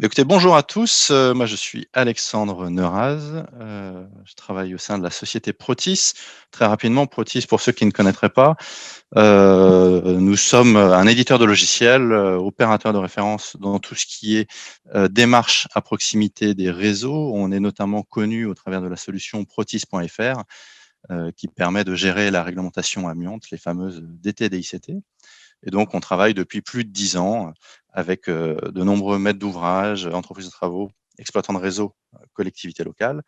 Écoutez, bonjour à tous. Moi, je suis Alexandre Neuraz. Je travaille au sein de la société Protis. Très rapidement, Protis, pour ceux qui ne connaîtraient pas, nous sommes un éditeur de logiciels, opérateur de référence dans tout ce qui est démarche à proximité des réseaux. On est notamment connu au travers de la solution protis.fr, qui permet de gérer la réglementation amiante, les fameuses DT et DICT. Et donc, on travaille depuis plus de 10 ans avec de nombreux maîtres d'ouvrage, entreprises de travaux, exploitants de réseaux, collectivités locales.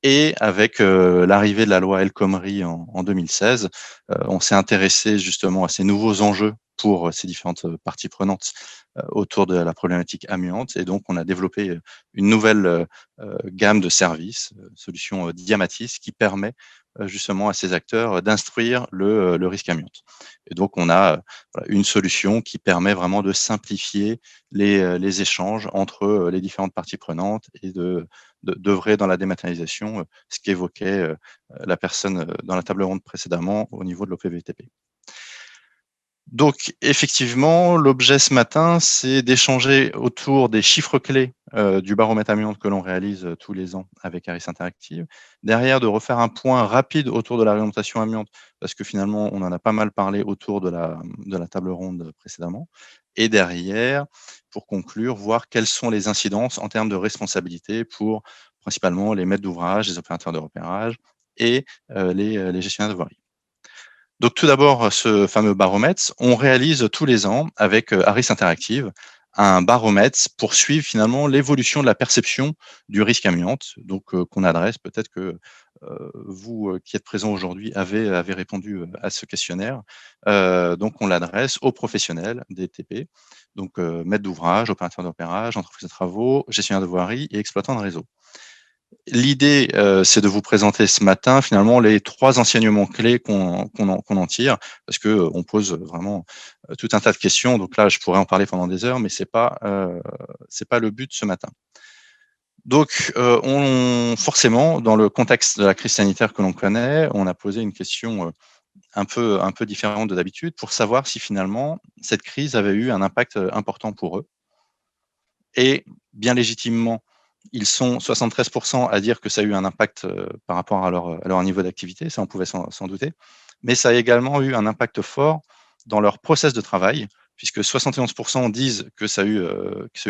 Et avec l'arrivée de la loi El Khomri en 2016, on s'est intéressé justement à ces nouveaux enjeux pour ces différentes parties prenantes autour de la problématique amiante. Et donc, on a développé une nouvelle gamme de services, solution Diamatis, qui permet justement à ces acteurs d'instruire le risque amiante. Et donc, on a une solution qui permet vraiment de simplifier les échanges entre les différentes parties prenantes et d'œuvrer dans la dématérialisation, ce qu'évoquait la personne dans la table ronde précédemment au niveau de l'OPVTP. Donc effectivement, l'objet ce matin, c'est d'échanger autour des chiffres clés du baromètre amiante que l'on réalise tous les ans avec Harris Interactive. Derrière, de refaire un point rapide autour de la réglementation amiante, parce que finalement, on en a pas mal parlé autour de la table ronde précédemment. Et derrière, pour conclure, voir quelles sont les incidences en termes de responsabilité pour principalement les maîtres d'ouvrage, les opérateurs de repérage et les gestionnaires de voirie. Donc tout d'abord, ce fameux baromètre, on réalise tous les ans avec Harris Interactive un baromètre pour suivre finalement l'évolution de la perception du risque amiante, donc qu'on adresse peut-être que vous qui êtes présents aujourd'hui avez répondu à ce questionnaire. Donc on l'adresse aux professionnels des TP, donc maîtres d'ouvrage, opérateurs d'opérage, entreprises de travaux, gestionnaires de voirie et exploitants de réseau. L'idée, c'est de vous présenter ce matin finalement les 3 enseignements clés qu'on en tire, parce que on pose vraiment tout un tas de questions. Donc là, je pourrais en parler pendant des heures, mais c'est pas le but ce matin. Donc, forcément, dans le contexte de la crise sanitaire que l'on connaît, on a posé une question un peu différente de d'habitude pour savoir si finalement cette crise avait eu un impact important pour eux. Et bien légitimement, ils sont 73% à dire que ça a eu un impact par rapport à leur niveau d'activité, ça on pouvait s'en douter, mais ça a également eu un impact fort dans leur process de travail, puisque 71% disent que ça a eu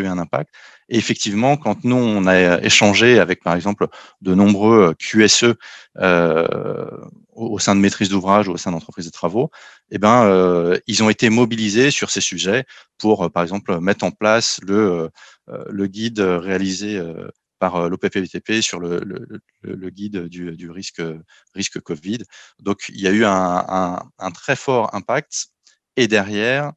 un impact. Et effectivement, quand nous, on a échangé avec, par exemple, de nombreux QSE au sein de maîtrise d'ouvrage ou au sein d'entreprises de travaux, eh ben, ils ont été mobilisés sur ces sujets pour, par exemple, mettre en place le guide réalisé par l'OPPVTP sur le guide du risque Covid. Donc, il y a eu un très fort impact. Et derrière,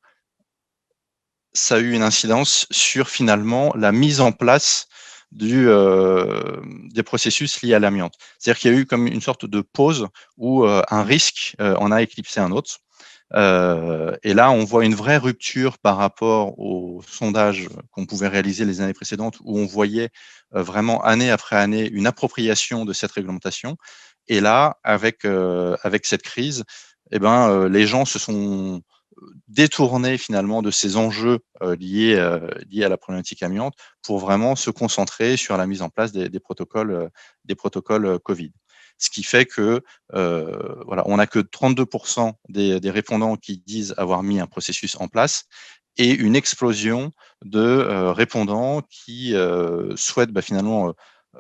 ça a eu une incidence sur finalement la mise en place des processus liés à l'amiante. C'est-à-dire qu'il y a eu comme une sorte de pause où un risque en a éclipsé un autre. Et là, on voit une vraie rupture par rapport aux sondages qu'on pouvait réaliser les années précédentes, où on voyait vraiment année après année une appropriation de cette réglementation. Et là, avec cette crise, eh ben, les gens se sont détournés finalement de ces enjeux liés à la problématique amiante pour vraiment se concentrer sur la mise en place des protocoles Covid. Ce qui fait que voilà, on n'a que 32% des répondants qui disent avoir mis un processus en place et une explosion de répondants qui souhaitent finalement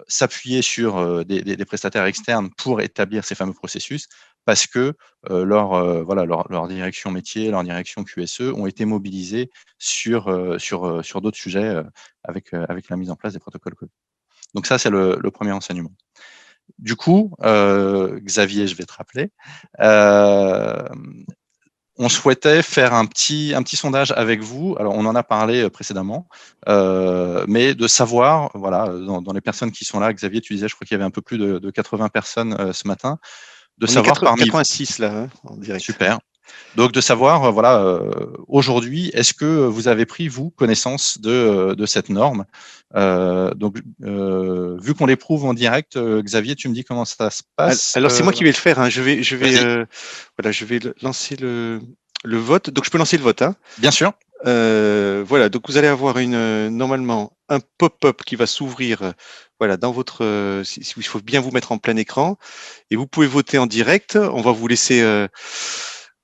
s'appuyer sur des prestataires externes pour établir ces fameux processus parce que leur direction métier, leur direction QSE ont été mobilisés sur d'autres sujets avec la mise en place des protocoles Covid. Donc ça, c'est le premier enseignement. Du coup, Xavier, je vais te rappeler, on souhaitait faire un petit sondage avec vous. Alors, on en a parlé précédemment, mais de savoir, voilà, dans les personnes qui sont là, Xavier, tu disais, je crois qu'il y avait un peu plus de 80 personnes ce matin, de On est savoir parmi vous. 86 là, hein, en direct. Super. Donc de savoir, voilà, aujourd'hui, est-ce que vous avez pris, vous, connaissance de cette norme? Donc, vu qu'on l'éprouve en direct, Xavier, tu me dis comment ça se passe? Alors c'est moi qui vais le faire, hein. Vas-y, Voilà, je vais lancer le vote. Donc je peux lancer le vote, hein. bien sûr. Voilà, donc vous allez avoir normalement un pop-up qui va s'ouvrir, voilà, dans votre, il faut bien vous mettre en plein écran et vous pouvez voter en direct. On va vous laisser,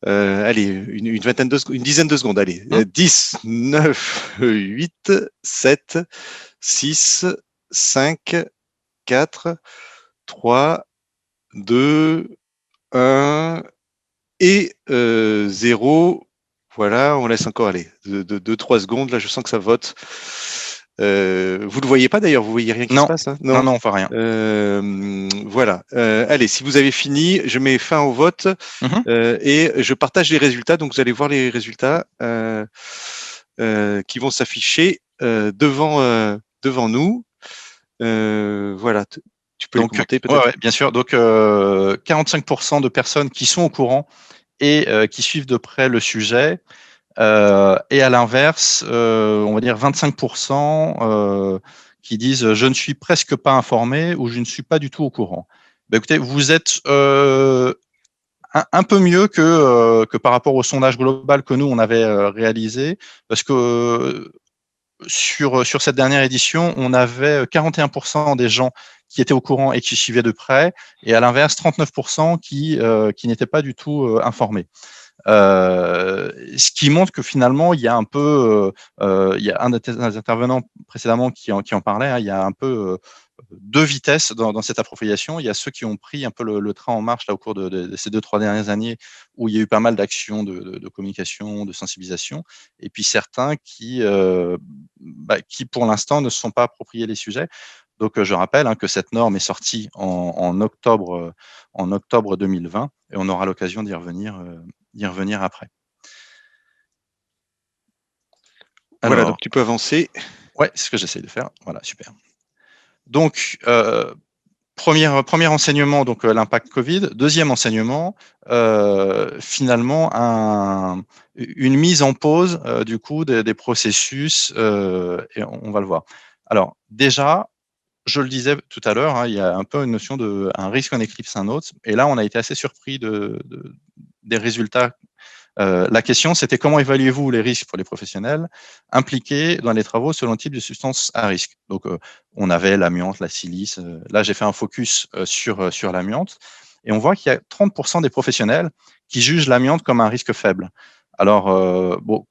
allez, une vingtaine une dizaine de secondes, allez, 10, 9, 8, 7, 6, 5, 4, 3, 2, 1 et 0. Voilà, on laisse encore aller 2-3 secondes. Là, je sens que ça vote. Vous ne le voyez pas d'ailleurs, vous voyez rien qui se Non, passe, hein? non, on voit rien. Voilà. Allez, si vous avez fini, je mets fin au vote et je partage les résultats. Donc vous allez voir les résultats qui vont s'afficher devant nous. Voilà. Tu peux les Donc, commenter peut-être. ouais, bien sûr. Donc, 45% de personnes qui sont au courant et qui suivent de près le sujet. Et à l'inverse, on va dire 25% qui disent je ne suis presque pas informé ou je ne suis pas du tout au courant. Ben, écoutez, vous êtes un peu mieux que par rapport au sondage global que nous on avait réalisé, parce que sur cette dernière édition, on avait 41% des gens qui étaient au courant et qui suivaient de près, et à l'inverse 39% qui n'étaient pas du tout informés. Ce qui montre que finalement, il y a un peu, il y a un des intervenants précédemment qui en parlait, hein, il y a un peu deux vitesses dans cette appropriation. Il y a ceux qui ont pris un peu le train en marche là, au cours de ces 2-3 dernières années, où il y a eu pas mal d'actions de communication, de sensibilisation, et puis certains qui pour l'instant ne se sont pas appropriés les sujets. Donc, je rappelle que cette norme est sortie en octobre 2020, et on aura l'occasion d'y revenir après. Voilà, donc Alors, tu peux avancer. ouais, c'est ce que j'essaie de faire. Voilà, super. Donc, premier enseignement, donc l'impact Covid. Deuxième enseignement, finalement, une mise en pause du coup des processus, et on va le voir. Alors, déjà, je le disais tout à l'heure, il y a un peu une notion de un risque en éclipse un autre. Et là, on a été assez surpris des résultats. La question, c'était comment évaluez-vous les risques pour les professionnels impliqués dans les travaux selon le type de substance à risque. Donc, on avait l'amiante, la silice. Là, j'ai fait un focus sur l'amiante. Et on voit qu'il y a 30% des professionnels qui jugent l'amiante comme un risque faible. Alors,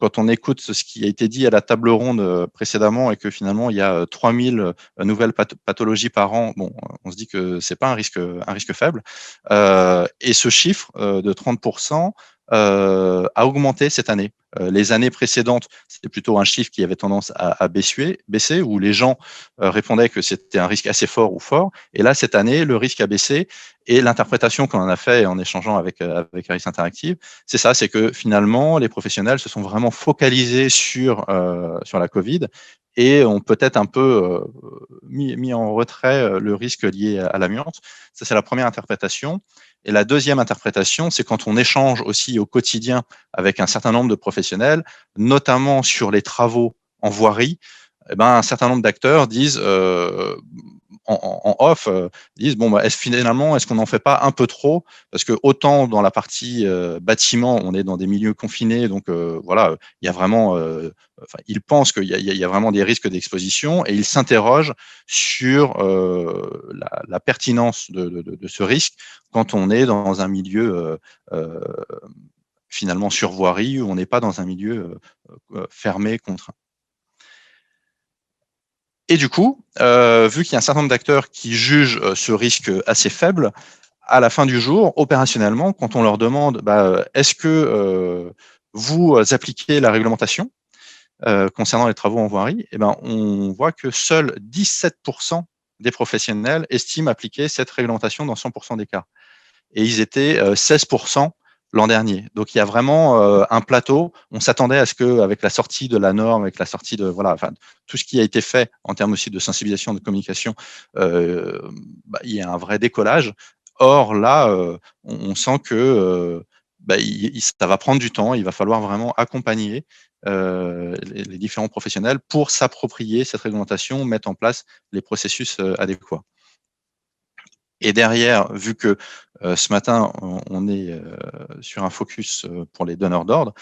quand on écoute ce qui a été dit à la table ronde précédemment et que finalement, il y a 3000 nouvelles pathologies par an, bon, on se dit que c'est pas un risque faible. Et ce chiffre de 30%, a augmenté cette année. Les années précédentes, c'était plutôt un chiffre qui avait tendance à baisser, où les gens répondaient que c'était un risque assez fort ou fort. Et là, cette année, le risque a baissé. Et l'interprétation qu'on en a fait en échangeant avec Harris Interactive, c'est ça, c'est que finalement, les professionnels se sont vraiment focalisés sur la Covid et ont peut-être un peu mis en retrait le risque lié à l'amiante. Ça, c'est la première interprétation. Et la deuxième interprétation, c'est quand on échange aussi au quotidien avec un certain nombre de professionnels, notamment sur les travaux en voirie. Eh ben, un certain nombre d'acteurs disent en off, disent bon, finalement, est-ce qu'on n'en fait pas un peu trop? Parce que autant dans la partie bâtiment, on est dans des milieux confinés, donc voilà, il y a vraiment, ils pensent qu'il y a vraiment des risques d'exposition, et ils s'interrogent sur la pertinence de ce risque quand on est dans un milieu finalement sur voirie, où on n'est pas dans un milieu fermé, contraint. Et du coup, vu qu'il y a un certain nombre d'acteurs qui jugent ce risque assez faible, à la fin du jour, opérationnellement, quand on leur demande est-ce que vous appliquez la réglementation concernant les travaux en voirie, eh ben, on voit que seuls 17% des professionnels estiment appliquer cette réglementation dans 100% des cas. Et ils étaient 16% l'an dernier. Donc il y a vraiment un plateau. On s'attendait à ce qu'avec la sortie de la norme, avec la sortie de tout ce qui a été fait en termes aussi de sensibilisation, de communication, il y a un vrai décollage. Or là, on sent que ça va prendre du temps. Il va falloir vraiment accompagner les différents professionnels pour s'approprier cette réglementation, mettre en place les processus adéquats. Et derrière, vu que ce matin, on est sur un focus pour les donneurs d'ordre,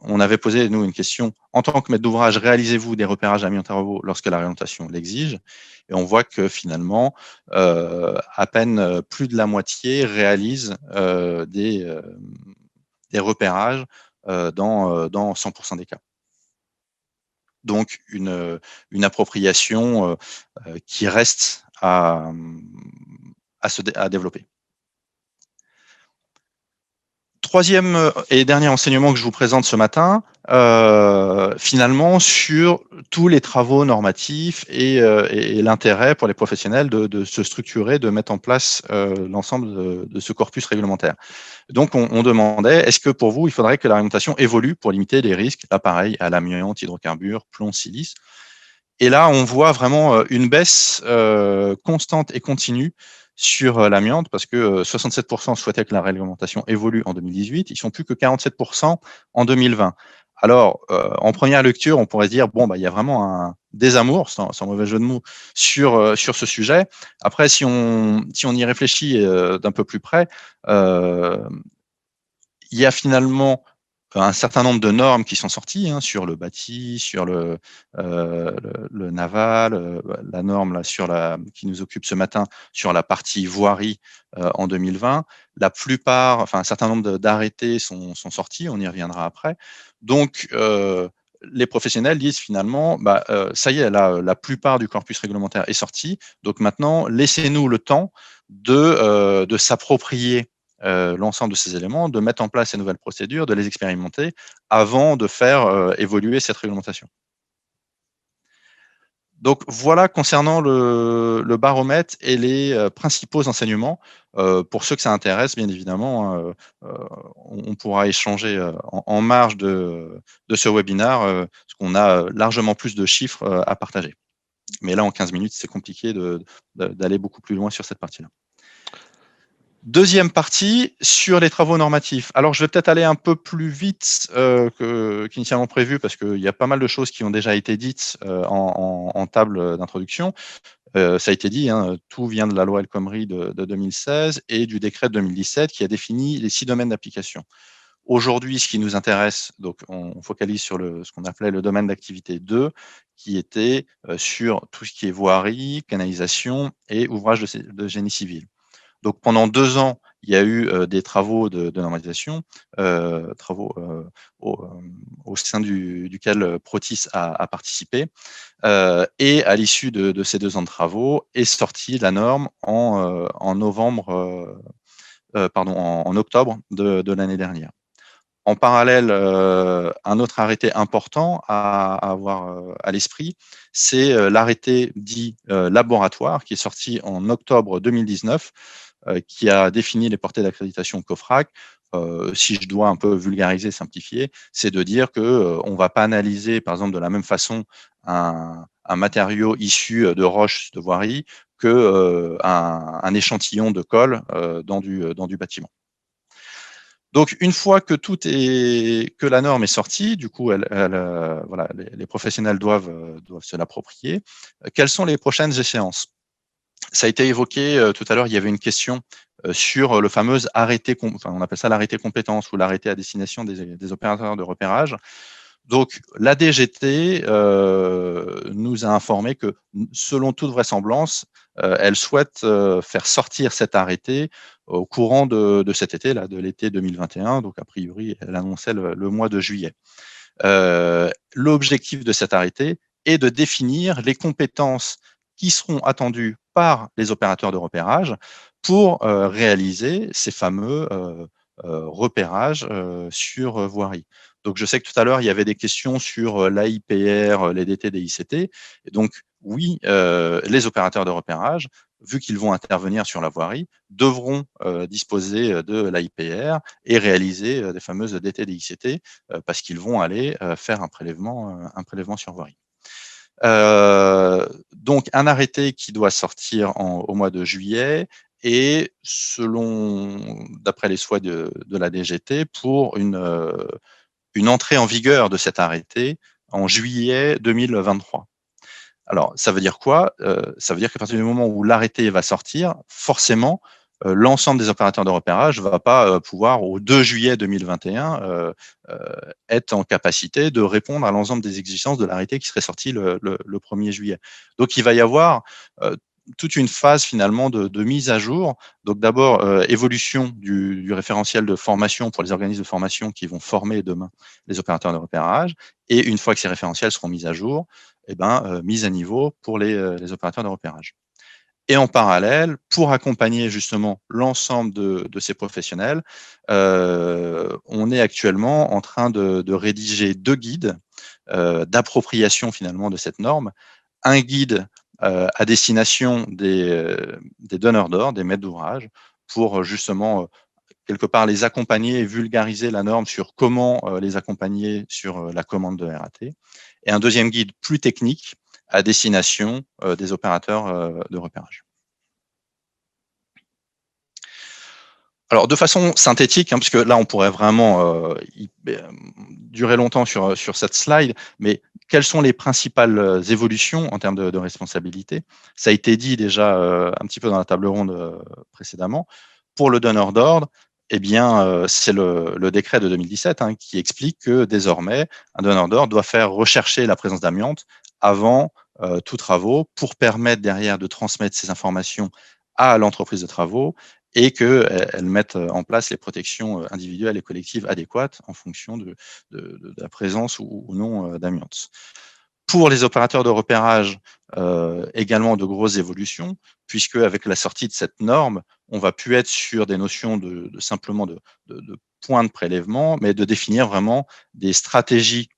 on avait posé, nous, une question. En tant que maître d'ouvrage, réalisez-vous des repérages amiante-travaux lorsque la réglementation l'exige? Et on voit que finalement, à peine plus de la moitié réalise des repérages dans 100% des cas. Donc, une appropriation qui reste à développer. Troisième et dernier enseignement que je vous présente ce matin, finalement sur tous les travaux normatifs et l'intérêt pour les professionnels de se structurer, de mettre en place l'ensemble de ce corpus réglementaire. Donc, on demandait, est-ce que pour vous, il faudrait que la réglementation évolue pour limiter les risques, là pareil, à l'amiante, hydrocarbures, plomb, silice. Et là, on voit vraiment une baisse constante et continue sur l'amiante, parce que 67% souhaitaient que la réglementation évolue en 2018, ils sont plus que 47% en 2020. Alors, en première lecture, on pourrait se dire, bon, bah, il y a vraiment un désamour, sans mauvais jeu de mots, sur ce sujet. Après, si on y réfléchit d'un peu plus près, il y a finalement un certain nombre de normes qui sont sorties sur le bâti, sur le naval, la norme là, qui nous occupe ce matin sur la partie voirie en 2020. La plupart, enfin un certain nombre d'arrêtés sont sortis, on y reviendra après. Donc, les professionnels disent finalement, ça y est, la plupart du corpus réglementaire est sorti. Donc maintenant, laissez-nous le temps de s'approprier l'ensemble de ces éléments, de mettre en place ces nouvelles procédures, de les expérimenter avant de faire évoluer cette réglementation. Donc voilà concernant le baromètre et les principaux enseignements. Pour ceux que ça intéresse, bien évidemment, on pourra échanger en marge de ce webinaire, parce qu'on a largement plus de chiffres à partager. Mais là, en 15 minutes, c'est compliqué d'aller beaucoup plus loin sur cette partie-là. Deuxième partie, sur les travaux normatifs. Alors, je vais peut-être aller un peu plus vite qu'initialement prévu, parce qu'il y a pas mal de choses qui ont déjà été dites en table d'introduction. Ça a été dit, tout vient de la loi El Khomri de 2016 et du décret de 2017 qui a défini les 6 domaines d'application. Aujourd'hui, ce qui nous intéresse, donc on focalise sur ce qu'on appelait le domaine d'activité 2, qui était sur tout ce qui est voirie, canalisation et ouvrage de génie civil. Donc pendant 2 ans, il y a eu des travaux de normalisation, travaux au sein duquel Protis a participé. Et à l'issue de ces 2 ans de travaux, est sortie la norme en octobre de l'année dernière. En parallèle, un autre arrêté important à avoir à l'esprit, c'est l'arrêté dit laboratoire, qui est sorti en octobre 2019, qui a défini les portées d'accréditation COFRAC. Si je dois un peu vulgariser, simplifier, c'est de dire qu'on ne va pas analyser, par exemple, de la même façon un matériau issu de roches de voirie qu'un échantillon de colle dans du bâtiment. Donc, une fois que la norme est sortie, du coup, voilà, les professionnels doivent se l'approprier. Quelles sont les prochaines échéances? Ça a été évoqué tout à l'heure, il y avait une question sur le fameux arrêté, on appelle ça l'arrêté compétence ou l'arrêté à destination des opérateurs de repérage. Donc, la DGT nous a informé que, selon toute vraisemblance, elle souhaite faire sortir cet arrêté au courant de cet été, là, de l'été 2021. Donc, a priori, elle annonçait le mois de juillet. L'objectif de cet arrêté est de définir les compétences qui seront attendues par les opérateurs de repérage pour réaliser ces fameux repérages sur voirie. Donc, je sais que tout à l'heure, il y avait des questions sur l'AIPR, les DT des ICT. Et donc, oui, les opérateurs de repérage, vu qu'ils vont intervenir sur la voirie, devront disposer de l'AIPR et réaliser des fameuses DT des ICT parce qu'ils vont aller faire un prélèvement sur voirie. Donc, un arrêté qui doit sortir au mois de juillet et d'après les souhaits de la DGT, pour une entrée en vigueur de cet arrêté en juillet 2023. Alors, ça veut dire quoi? Ça veut dire qu'à partir du moment où l'arrêté va sortir, forcément, l'ensemble des opérateurs de repérage va pas pouvoir, au 2 juillet 2021, être en capacité de répondre à l'ensemble des exigences de l'arrêté qui serait sorti le 1er juillet. Donc, il va y avoir toute une phase finalement de mise à jour. Donc, d'abord, évolution du référentiel de formation pour les organismes de formation qui vont former demain les opérateurs de repérage. Et une fois que ces référentiels seront mis à jour, mise à niveau pour les opérateurs de repérage. Et en parallèle, pour accompagner justement l'ensemble de ces professionnels, on est actuellement en train de rédiger 2 guides d'appropriation finalement de cette norme. Un guide à destination des donneurs d'ordre, des maîtres d'ouvrage, pour justement quelque part les accompagner et vulgariser la norme sur comment les accompagner sur la commande de RAT. Et un deuxième guide plus technique à destination des opérateurs de repérage. Alors, de façon synthétique, hein, puisque là, on pourrait vraiment durer longtemps sur cette slide, mais quelles sont les principales évolutions en termes de responsabilité? Ça a été dit déjà un petit peu dans la table ronde précédemment. Pour le donneur d'ordre, eh bien, c'est le décret de 2017 hein, qui explique que désormais, un donneur d'ordre doit faire rechercher la présence d'amiante avant tous travaux pour permettre derrière de transmettre ces informations à l'entreprise de travaux et qu'elles mettent en place les protections individuelles et collectives adéquates en fonction de la présence ou non d'amiante. Pour les opérateurs de repérage, également de grosses évolutions, puisque avec la sortie de cette norme, on va plus être sur des notions simplement de points de prélèvement, mais de définir vraiment des stratégies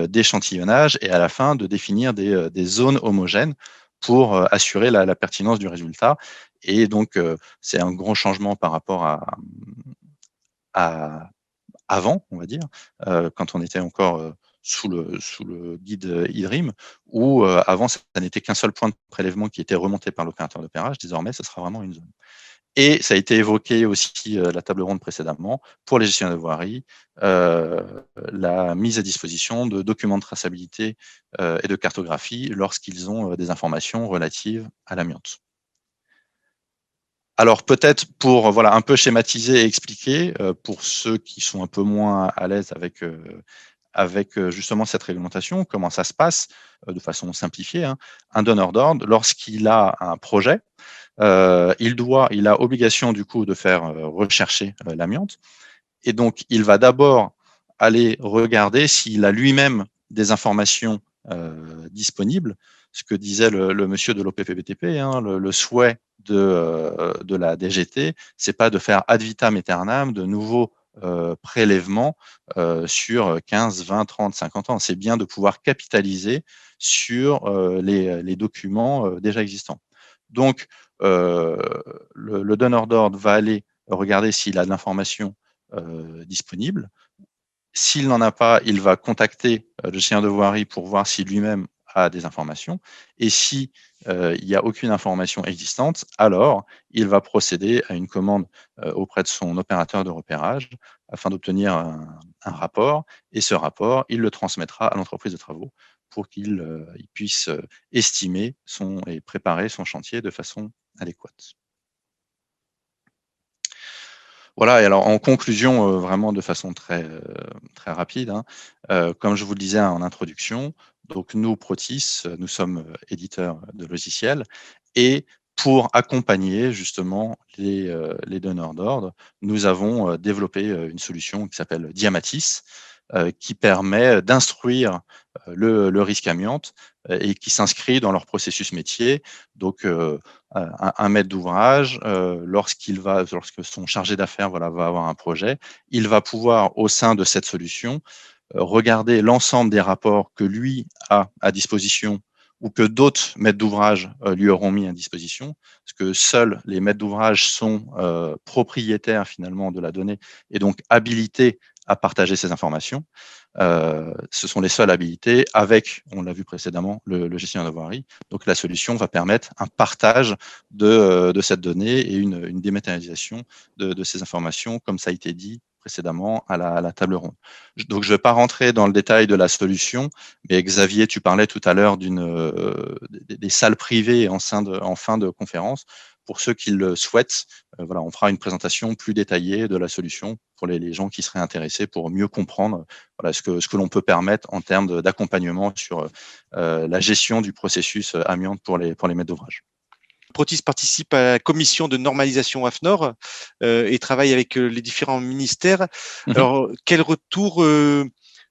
d'échantillonnage et à la fin de définir des zones homogènes pour assurer la pertinence du résultat. Et donc, c'est un grand changement par rapport à avant, on va dire, quand on était encore sous le guide IDRIM, où avant, ça n'était qu'un seul point de prélèvement qui était remonté par l'opérateur d'opérage. Désormais, ça sera vraiment une zone. Et ça a été évoqué aussi la table ronde précédemment pour les gestionnaires de voirie, la mise à disposition de documents de traçabilité et de cartographie lorsqu'ils ont des informations relatives à l'amiante. Alors peut-être pour voilà un peu schématiser et expliquer pour ceux qui sont un peu moins à l'aise avec justement cette réglementation, comment ça se passe de façon simplifiée. Hein. Un donneur d'ordre, lorsqu'il a un projet, il a obligation du coup de faire rechercher l'amiante. Et donc, il va d'abord aller regarder s'il a lui-même des informations disponibles. Ce que disait le monsieur de l'OPPBTP, hein, le souhait de la DGT, c'est pas de faire ad vitam aeternam de nouveaux prélèvements sur 15, 20, 30, 50 ans. C'est bien de pouvoir capitaliser sur les documents déjà existants. Donc, le donneur d'ordre va aller regarder s'il a de l'information disponible. S'il n'en a pas, il va contacter le gestionnaire de voirie pour voir si lui-même a des informations. Et si il n'y a aucune information existante, alors il va procéder à une commande auprès de son opérateur de repérage afin d'obtenir un rapport. Et ce rapport, il le transmettra à l'entreprise de travaux pour qu'il puisse estimer et préparer son chantier de façon adéquate. Voilà, et alors en conclusion, vraiment de façon très, très rapide, hein, comme je vous le disais en introduction, donc nous, Protis, nous sommes, éditeurs de logiciels et pour accompagner justement les donneurs d'ordre, nous avons, développé, une solution qui s'appelle Diamatis, qui permet d'instruire, le risque amiante, et qui s'inscrit dans leur processus métier. Donc, un maître d'ouvrage, lorsque son chargé d'affaires voilà, va avoir un projet, il va pouvoir, au sein de cette solution, regarder l'ensemble des rapports que lui a à disposition ou que d'autres maîtres d'ouvrage lui auront mis à disposition, parce que seuls les maîtres d'ouvrage sont propriétaires finalement de la donnée et donc habilités à partager ces informations. Ce sont les seuls habilités avec, on l'a vu précédemment, le gestionnaire de voirie. Donc la solution va permettre un partage de cette donnée et une dématérialisation de ces informations, comme ça a été dit précédemment à la table ronde. Donc, je ne vais pas rentrer dans le détail de la solution, mais Xavier, tu parlais tout à l'heure des salles privées en fin de conférence. Pour ceux qui le souhaitent, voilà, on fera une présentation plus détaillée de la solution pour les gens qui seraient intéressés pour mieux comprendre voilà, ce que l'on peut permettre en termes d'accompagnement sur la gestion du processus amiante pour les maîtres d'ouvrage. Protis participe à la commission de normalisation AFNOR et travaille avec les différents ministères. Alors, quel retour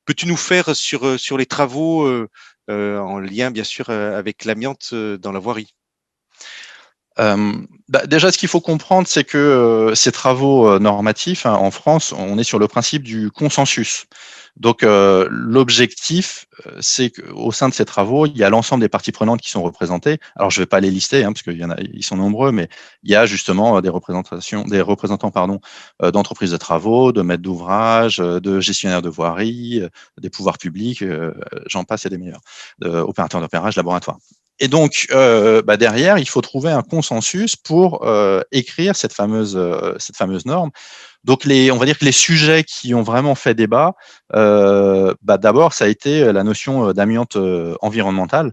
peux-tu nous faire sur les travaux en lien, bien sûr, avec l'amiante dans la voirie? Déjà, ce qu'il faut comprendre, c'est que ces travaux normatifs, hein, en France, on est sur le principe du consensus. Donc, l'objectif, c'est qu'au sein de ces travaux, il y a l'ensemble des parties prenantes qui sont représentées. Alors, je ne vais pas les lister, hein, parce ils sont nombreux, mais il y a justement des représentants, d'entreprises de travaux, de maîtres d'ouvrage, de gestionnaires de voirie, des pouvoirs publics, j'en passe et des meilleurs, opérateurs d'opérage, laboratoires. Et donc, derrière, il faut trouver un consensus pour écrire cette fameuse norme. Donc, on va dire que les sujets qui ont vraiment fait débat, d'abord, ça a été la notion d'amiante environnementale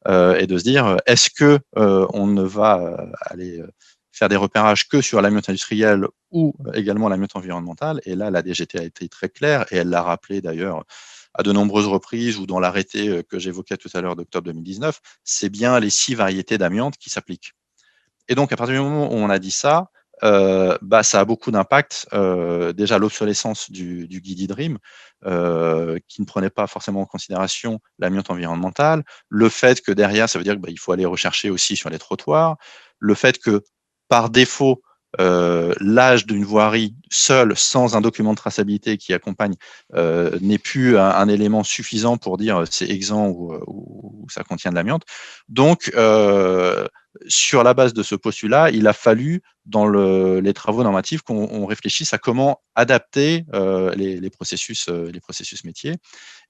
et de se dire, est-ce que on ne va aller faire des repérages que sur l'amiante industrielle ou également l'amiante environnementale? Et là, la DGT a été très claire et elle l'a rappelé d'ailleurs à de nombreuses reprises ou dans l'arrêté que j'évoquais tout à l'heure d'octobre 2019, c'est bien les 6 variétés d'amiante qui s'appliquent. Et donc, à partir du moment où on a dit ça, ça a beaucoup d'impact. Déjà, l'obsolescence du guide eDream, qui ne prenait pas forcément en considération l'amiante environnementale, le fait que derrière, ça veut dire qu'il faut aller rechercher aussi sur les trottoirs, le fait que par défaut, l'âge d'une voirie seule, sans un document de traçabilité qui accompagne, n'est plus un élément suffisant pour dire c'est exempt ou ça contient de l'amiante. Donc, sur la base de ce postulat, il a fallu, dans les travaux normatifs, qu'on réfléchisse à comment adapter les processus métiers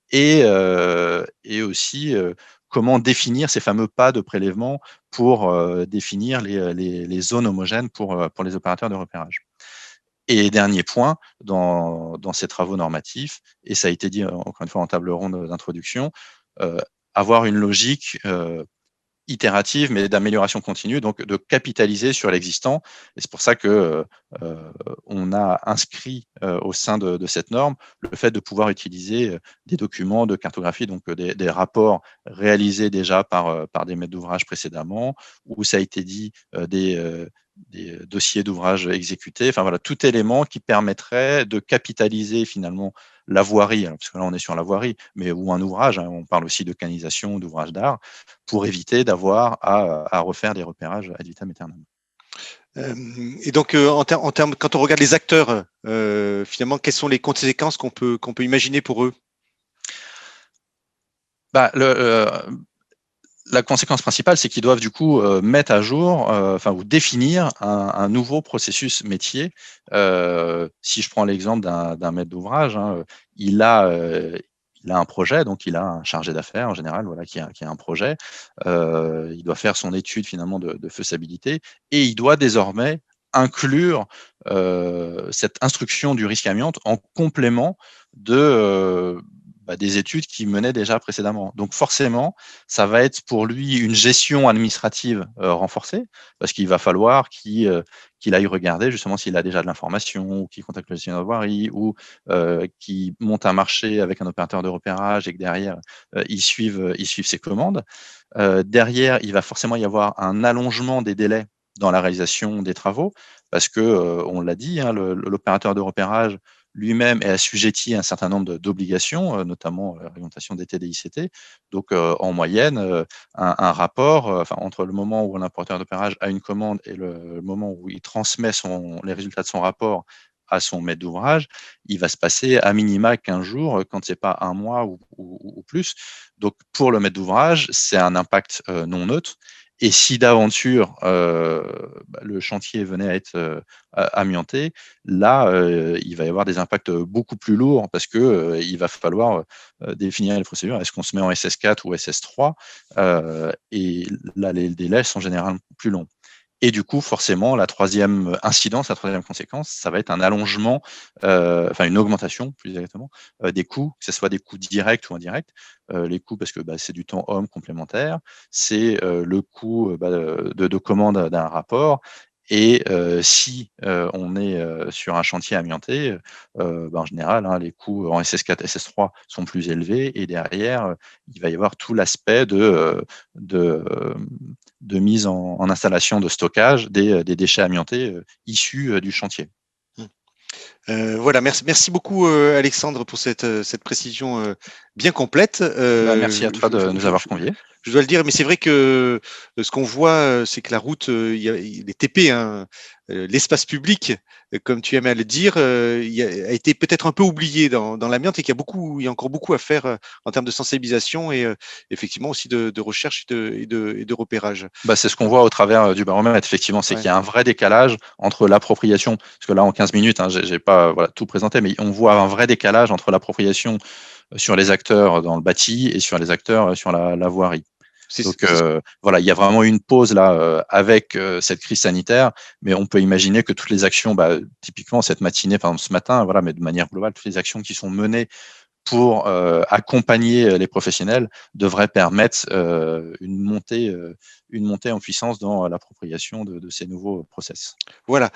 et aussi comment définir ces fameux pas de prélèvement pour définir les zones homogènes pour les opérateurs de repérage. Et dernier point, dans ces travaux normatifs, et ça a été dit encore une fois en table ronde d'introduction, avoir une logique itérative, mais d'amélioration continue, donc de capitaliser sur l'existant. Et c'est pour ça que on a inscrit au sein de cette norme le fait de pouvoir utiliser des documents de cartographie, donc des rapports réalisés déjà par des maîtres d'ouvrage précédemment, ou ça a été dit des dossiers d'ouvrage exécutés. Enfin voilà, tout élément qui permettrait de capitaliser finalement la voirie, parce que là on est sur la voirie, mais ou un ouvrage, hein, on parle aussi de canalisation, d'ouvrage d'art, pour éviter d'avoir à refaire des repérages ad vitam aeternam. Et donc, en termes, quand on regarde les acteurs, finalement, quelles sont les conséquences qu'on peut imaginer pour eux? La conséquence principale, c'est qu'ils doivent du coup mettre à jour, ou définir un nouveau processus métier. Si je prends l'exemple d'un maître d'ouvrage, hein, il a un projet, donc il a un chargé d'affaires en général, voilà, qui a un projet. Il doit faire son étude finalement de faisabilité et il doit désormais inclure cette instruction du risque amiante en complément des études qu'il menait déjà précédemment. Donc forcément, ça va être pour lui une gestion administrative renforcée, parce qu'il va falloir qu'il aille regarder justement s'il a déjà de l'information, ou qu'il contacte le gestionnaire de voirie, ou qu'il monte un marché avec un opérateur de repérage et que derrière, ils suivent ses commandes. Derrière, il va forcément y avoir un allongement des délais dans la réalisation des travaux, parce que, on l'a dit, hein, l'opérateur de repérage lui-même est assujetti à un certain nombre d'obligations, notamment la réglementation des TDICT. Donc, en moyenne, un rapport, entre le moment où un opérateur d'opérage a une commande et le moment où il transmet les résultats de son rapport à son maître d'ouvrage, il va se passer à minima 15 jours, quand c'est pas un mois ou plus. Donc, pour le maître d'ouvrage, c'est un impact non neutre. Et si d'aventure le chantier venait à être amianté, là, il va y avoir des impacts beaucoup plus lourds parce que il va falloir définir les procédures. Est-ce qu'on se met en SS4 ou SS3? Et là, les délais sont généralement plus longs. Et du coup, forcément, la troisième incidence, la troisième conséquence, ça va être un allongement, enfin une augmentation plus exactement, des coûts, que ce soit des coûts directs ou indirects. Les coûts parce que c'est du temps homme complémentaire, c'est le coût de commande d'un rapport. Et si on est sur un chantier amianté, en général, les coûts en SS4, SS3 sont plus élevés, et derrière, il va y avoir tout l'aspect de mise en installation de stockage des déchets amiantés issus du chantier. Voilà, merci beaucoup Alexandre pour cette précision bien complète. Merci à toi de nous avoir conviés. Je dois le dire, mais c'est vrai que ce qu'on voit, c'est que la route, il y a les TP, hein, l'espace public, comme tu aimes à le dire, a été peut-être un peu oublié dans l'amiante, et il y a encore beaucoup à faire en termes de sensibilisation et effectivement aussi de recherche et de repérage. C'est ce qu'on voit au travers du baromètre, effectivement, c'est qu'il y a un vrai décalage entre l'appropriation, parce que là, en 15 minutes, j'ai pas tout présenté, mais on voit un vrai décalage entre l'appropriation sur les acteurs dans le bâti et sur les acteurs sur la voirie. Donc il y a vraiment une pause là avec cette crise sanitaire, mais on peut imaginer que toutes les actions, typiquement cette matinée, par exemple ce matin, mais de manière globale, toutes les actions qui sont menées pour accompagner les professionnels devraient permettre une montée en puissance dans l'appropriation de ces nouveaux process. Voilà.